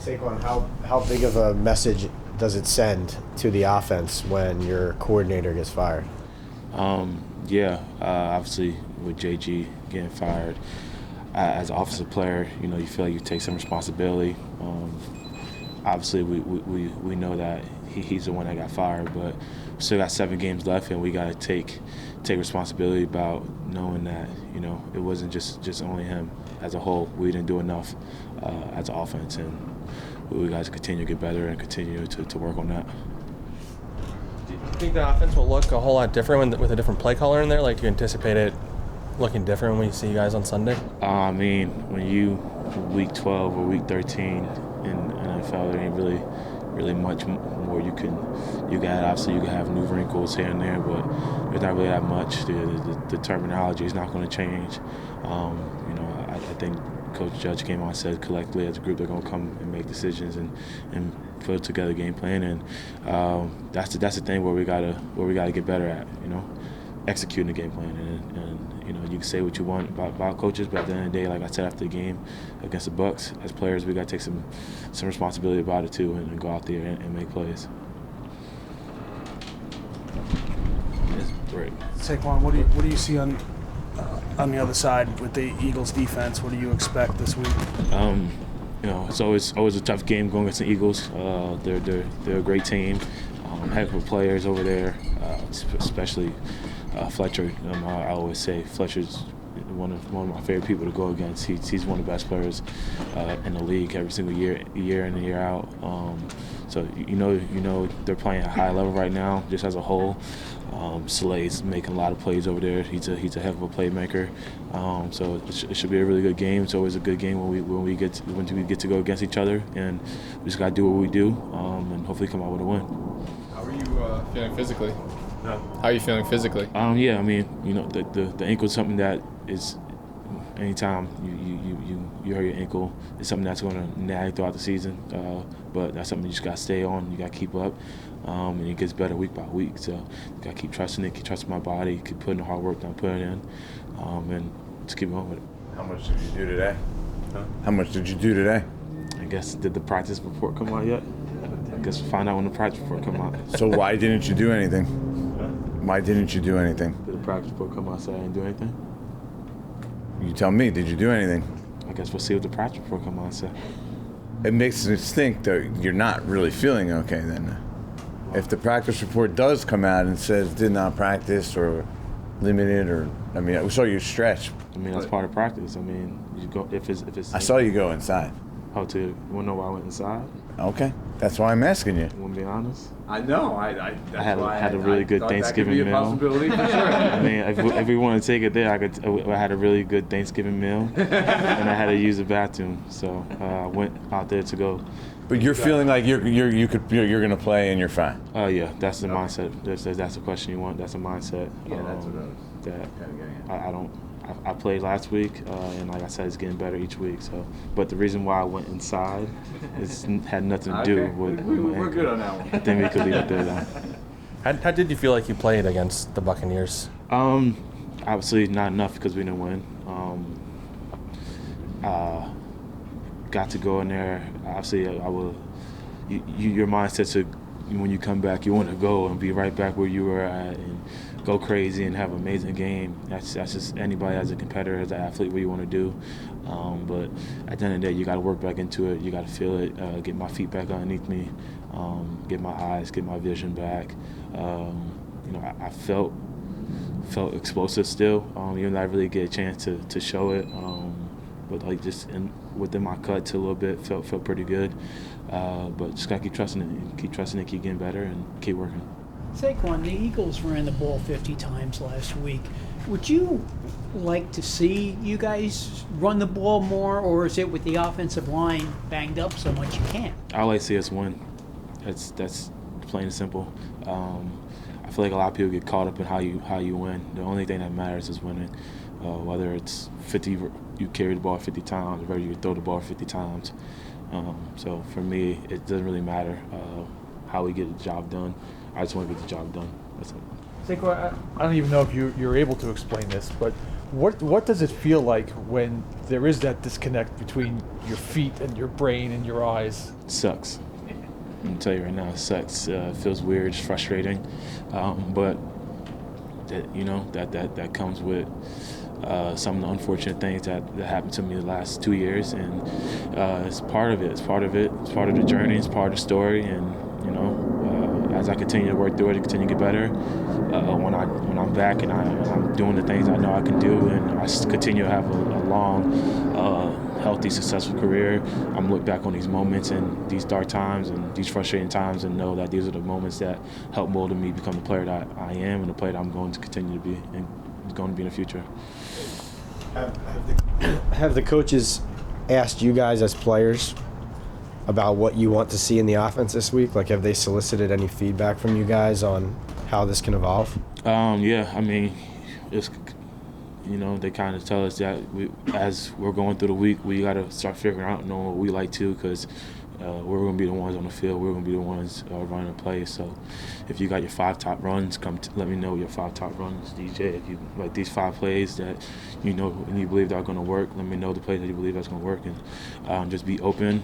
Saquon, how big of a message does it send to the offense when your coordinator gets fired? Obviously with JG getting fired, as an offensive player, you feel like you take some responsibility. Obviously, we know that he's the one that got fired, but we still got 7 games left, and we got to take responsibility about knowing that it wasn't just only him. As a whole, we didn't do enough as an offense, and we got to continue to get better and continue to work on that. Do you think the offense will look a whole lot different with a different play caller in there? Like, do you anticipate it looking different when you see you guys on Sunday? When you week 12 or week 13 in NFL, there ain't really much more you can obviously you can have new wrinkles here and there, but there's not really that much. The terminology is not going to change. I think Coach Judge came on and said collectively as a group they're going to come and make decisions and put together a game plan, and that's the thing where we gotta get better at, executing the game plan, and you can say what you want about coaches, but at the end of the day, like I said after the game against the Bucks, as players we got to take some responsibility about it too, and go out there and make plays. It's great. Saquon, what do you see on the other side with the Eagles defense? What do you expect this week? It's always a tough game going against the Eagles. They're a great team, heck of players over there, especially Fletcher. I always say Fletcher's one of my favorite people to go against. He's one of the best players in the league every single year in and year out. So they're playing at a high level right now, just as a whole. Slay's making a lot of plays over there. He's a heck of a playmaker. So it should be a really good game. It's always a good game when we get to go against each other, and we just got to do what we do, and hopefully come out with a win. How are you feeling physically? How are you feeling physically? The ankle is something that is, anytime you hurt your ankle, it's something that's going to nag throughout the season. But that's something you just got to stay on. You got to keep up, and it gets better week by week. So you got to keep trusting it, keep trusting my body, keep putting the hard work that I'm putting in, and just keep going with it. How much did you do today? How much did you do today? I guess, did the practice report come out yet? I guess we'll find out when the practice report come out. So why didn't you do anything? Why didn't you do anything? Did the practice report come out, say I didn't do anything? You tell me, did you do anything? I guess we'll see what the practice report come out and say. It makes us think that you're not really feeling okay then. If the practice report does come out and says did not practice or limited, or we saw you stretch. That's part of practice. You go if it's. I saw you go inside. You want to know why I went inside? Okay, that's why I'm asking you. You want to be honest? I know. I had a really good Thanksgiving meal. Possibility for sure. If we want to take it there, I had a really good Thanksgiving meal, and I had to use the bathroom, so I went out there to go. But you're feeling like you're gonna play and you're fine. Yeah, that's the mindset. That's the question you want. That's a mindset. Yeah, that's what I was I played last week, and like I said, it's getting better each week. So, but the reason why I went inside had nothing to do with. We're good on that one. I think we could leave it there. Though. How did you feel like you played against the Buccaneers? Obviously not enough because we didn't win. Got to go in there. Obviously, your mindset to when you come back, you want to go and be right back where you were at and go crazy and have an amazing game. That's just anybody as a competitor, as an athlete, what you want to do. But at the end of the day, you got to work back into it. You got to feel it, get my feet back underneath me, get my eyes, get my vision back. I felt explosive still, even though I really get a chance to show it. But like just within my cut to a little bit, felt pretty good. But just got to keep trusting it, keep getting better, and keep working. Saquon, the Eagles ran the ball 50 times last week. Would you like to see you guys run the ball more, or is it with the offensive line banged up so much you can't? I like to see us win. That's plain and simple. I feel like a lot of people get caught up in how you win. The only thing that matters is winning. Whether it's 50, you carry the ball 50 times, or whether you throw the ball 50 times. So for me, it doesn't really matter how we get the job done. I just want to get the job done. That's it. Saquon, I don't even know if you're able to explain this, but What does it feel like when there is that disconnect between your feet and your brain and your eyes? It sucks. I'm tell you right now, it sucks. It feels weird, it's frustrating, but that comes with some of the unfortunate things that happened to me the last 2 years, and it's part of it. It's part of the journey. It's part of the story, and as I continue to work through it, and continue to get better. When I'm back and I'm doing the things I know I can do, and I continue to have a long, healthy, successful career, I'm look back on these moments and these dark times and these frustrating times and know that these are the moments that help mold me become the player that I am and the player that I'm going to continue to be and going to be in the future. Have the coaches asked you guys as players about what you want to see in the offense this week? Like, have they solicited any feedback from you guys on how this can evolve? Yeah, I mean, it's, they kind of tell us that as we're going through the week, we got to start figuring out knowing what we like to, because we're going to be the ones on the field. We're going to be the ones running the plays. So if you got your 5 top runs, let me know your 5 top runs, DJ. If you like these 5 plays that and you believe are going to work, let me know the plays that you believe that's going to work. And just be open,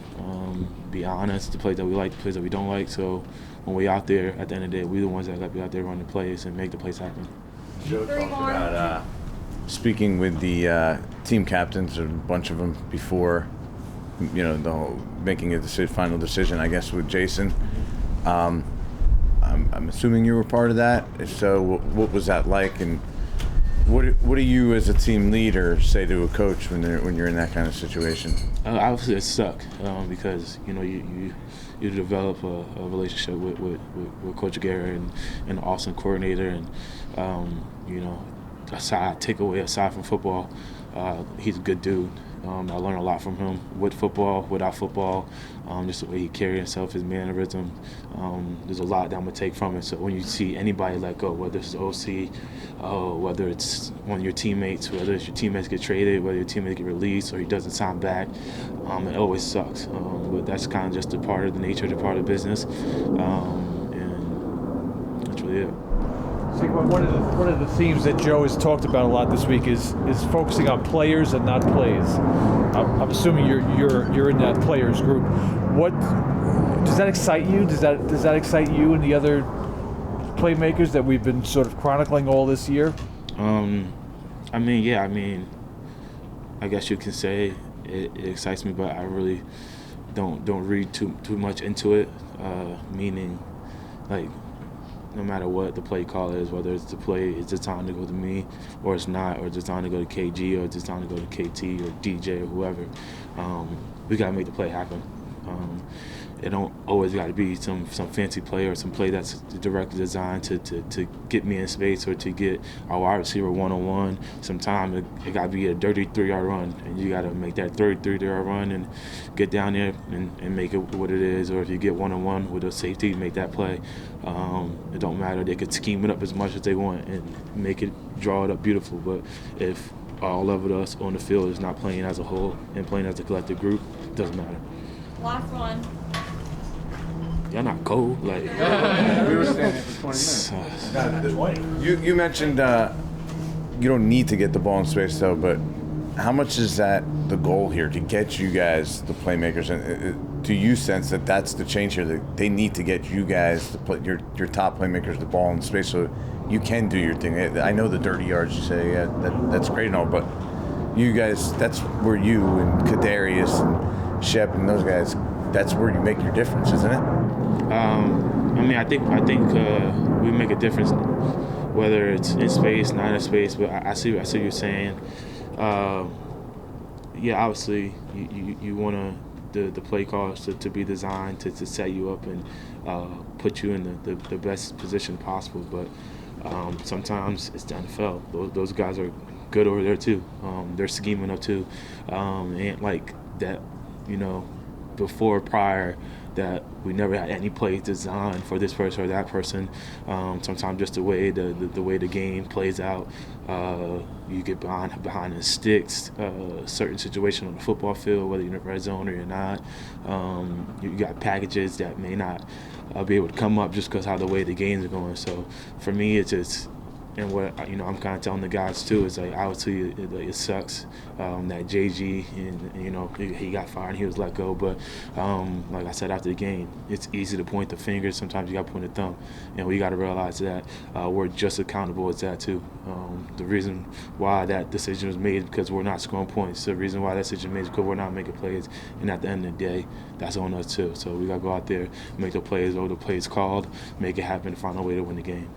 be honest, the plays that we like, the plays that we don't like. So when we're out there, at the end of the day, we're the ones that got to be out there running the plays and make the plays happen. Joe talked about speaking with the team captains, a bunch of them before, the whole making a final decision, I guess, with Jason. I'm assuming you were part of that. If so, what was that like? And what do you, as a team leader, say to a coach when you're in that kind of situation? Obviously, it sucked because you develop a relationship with Coach Guerra and an awesome coordinator, and aside from football, he's a good dude. I learned a lot from him with football, without football, just the way he carried himself, his mannerism. There's a lot that I'm going to take from it. So when you see anybody let go, whether it's OC, whether it's one of your teammates, whether it's your teammates get traded, whether your teammates get released or he doesn't sign back, it always sucks. But that's kind of just a part of the nature, the part of the business. And that's really it. One of the themes that Joe has talked about a lot this week is focusing on players and not plays. I'm assuming you're in that players group. What does that excite you? Does that excite you and the other playmakers that we've been sort of chronicling all this year? I guess you can say it excites me, but I really don't read too much into it. Meaning, like, no matter what the play call is, whether it's the play is designed to go to me or it's not, or it's designed to go to KG or it's designed to go to KT or DJ or whoever, we got to make the play happen. It don't always got to be some fancy play or some play that's directly designed to get me in space or to get our wide receiver one-on-one. Sometimes it got to be a dirty 3-yard run, and you got to make that 3-yard run and get down there and make it what it is. Or if you get one-on-one with a safety, make that play. It don't matter. They could scheme it up as much as they want and make it, draw it up beautiful. But if all of us on the field is not playing as a whole and playing as a collective group, it doesn't matter. Last one. Y'all not cold, like. We were standing for 20 minutes. You mentioned you don't need to get the ball in space though, but how much is that the goal here to get you guys, the playmakers, and do you sense that that's the change here? That they need to get you guys, your top playmakers, the ball in space so you can do your thing. I know the dirty yards you say, that's great and all, but you guys, that's where you and Kadarius and Shep and those guys, that's where you make your difference, isn't it? I think we make a difference, whether it's in space, not in space. But I see what you're saying. Obviously, you want the play calls to be designed to set you up and put you in the best position possible. But sometimes it's the NFL. Those guys are good over there too. They're scheming up too, and like that, prior that we never had any plays designed for this person or that person. Sometimes just the way the game plays out, you get behind the sticks. Certain situation on the football field, whether you're in the red zone or you're not, you got packages that may not be able to come up just because how the way the games are going. So for me, it's just And what I'm kind of telling the guys too is like obviously it sucks that JG and he got fired and he was let go. But like I said after the game, it's easy to point the finger. Sometimes you got to point the thumb, and we got to realize that we're just accountable as that too. The reason why that decision was made is because we're not scoring points. The reason why that decision was made is because we're not making plays. And at the end of the day, that's on us too. So we got to go out there, make the plays, or the plays called, make it happen, find a way to win the game.